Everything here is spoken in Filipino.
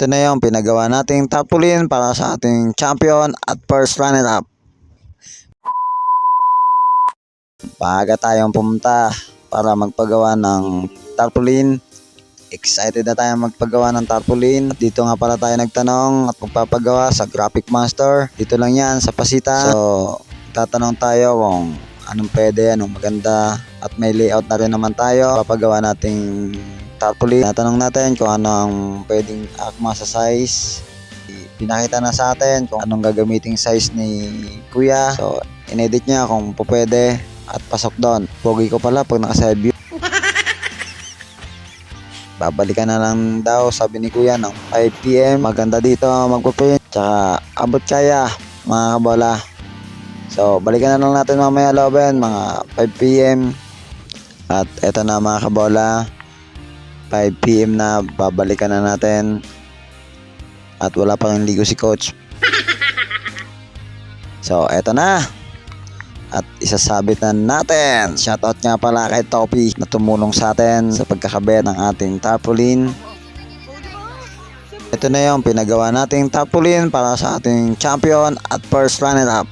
Ito na yung pinagawa nating tarpaulin para sa ating champion at first runner-up. Maaga tayong pumunta para magpagawa ng tarpaulin. Excited na tayo magpagawa ng tarpaulin. Dito nga pala tayo nagtanong at magpapagawa sa Graphic Master. Dito lang yan sa Pasita. So, tatanong tayo kung anong pwede, anong maganda. At may layout na rin naman tayo. Papagawa nating tarpaulin. Tatanong natin kung ano ang pwedeng akma sa size. Pinakita na sa atin kung anong gagamiting size ni Kuya. So, inedit niya kung pwede at pasok doon. Pogi ko pala pag naka-side view. Babalikan na lang daw, sabi ni Kuya, ng 5 PM. Maganda dito magpaprint. Tsaka abot kaya, mga kabola. So, balikan na lang natin mamaya looben, mga 5 PM. At eto na mga kabola, 5 PM na, babalikan na natin. At wala pa rin ligo si Coach. So, eto na. At isasabit na natin. Shoutout nga pala kay Topi na tumulong sa atin sa pagkakabit ng ating tarpaulin. Ito na yung pinagawa nating tarpaulin para sa ating champion at first runner-up.